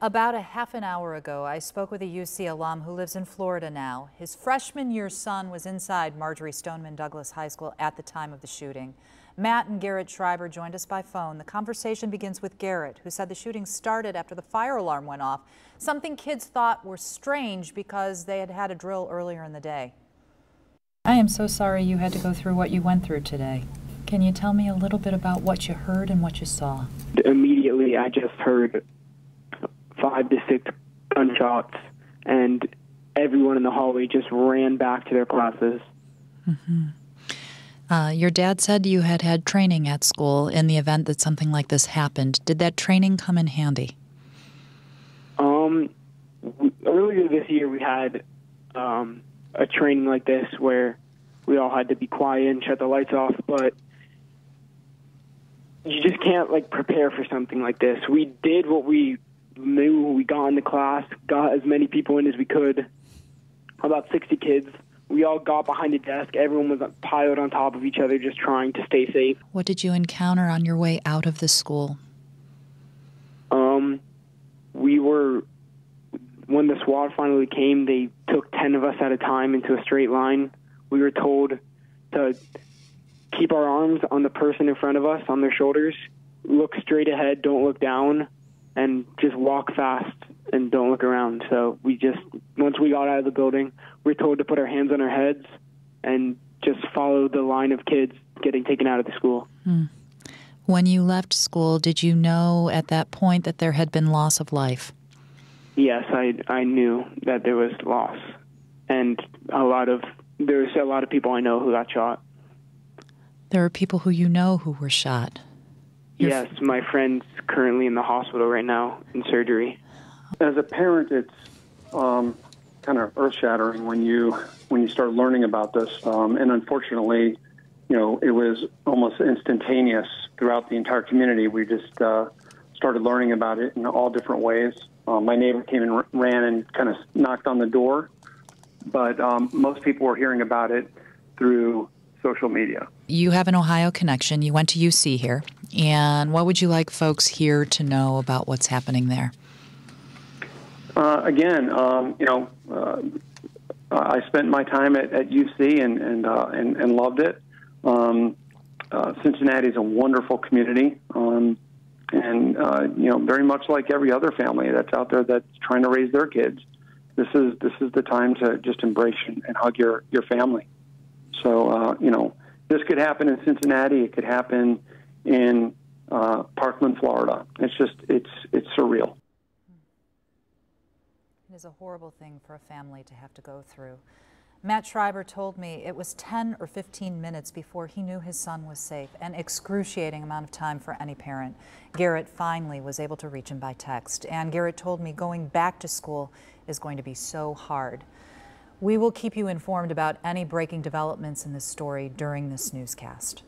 About a half an hour ago, I spoke with a UC alum who lives in Florida now. His freshman year son was inside Marjory Stoneman Douglas High School at the time of the shooting. Matt and Garrett Schreiber joined us by phone. The conversation begins with Garrett, who said the shooting started after the fire alarm went off, something kids thought were strange because they had had a drill earlier in the day. I am so sorry you had to go through what you went through today. Can you tell me a little bit about what you heard and what you saw? Immediately, I just heard 5 to 6 gunshots, and everyone in the hallway just ran back to their classes. Your dad said you had had training at school in the event that something like this happened. Did that training come in handy? Earlier this year, we had a training like this where we all had to be quiet and shut the lights off, but you just can't, prepare for something like this. We did what we knew. We got into class, got as many people in as we could, about 60 kids. We all got behind a desk. Everyone was piled on top of each other, just trying to stay safe. What did you encounter on your way out of the school? When the SWAT finally came, they took 10 of us at a time into a straight line. We were told to keep our arms on the person in front of us, on their shoulders, look straight ahead, don't look down, and just walk fast and don't look around. So once we got out of the building, we were told to put our hands on our heads and just follow the line of kids getting taken out of the school. When you left school, did you know at that point that there had been loss of life? Yes, I knew that there was loss, and there's a lot of people I know who got shot. There are people who you know who were shot. Yes, my friend's currently in the hospital right now in surgery. As a parent, it's kind of earth-shattering when you start learning about this. And unfortunately, it was almost instantaneous throughout the entire community. We just started learning about it in all different ways. My neighbor came and ran and kind of knocked on the door, but most people were hearing about it through social media. You have an Ohio connection. You went to UC here. And what would you like folks here to know about what's happening there? I spent my time at UC and loved it. Cincinnati is a wonderful community, very much like every other family that's out there that's trying to raise their kids. This is the time to just embrace and hug your family. So this could happen in Cincinnati. It could happen in Parkland, Florida. It's surreal. It is a horrible thing for a family to have to go through. Matt Schreiber told me it was 10 or 15 minutes before he knew his son was safe, an excruciating amount of time for any parent. Garrett finally was able to reach him by text, and Garrett told me going back to school is going to be so hard. We will keep you informed about any breaking developments in this story during this newscast.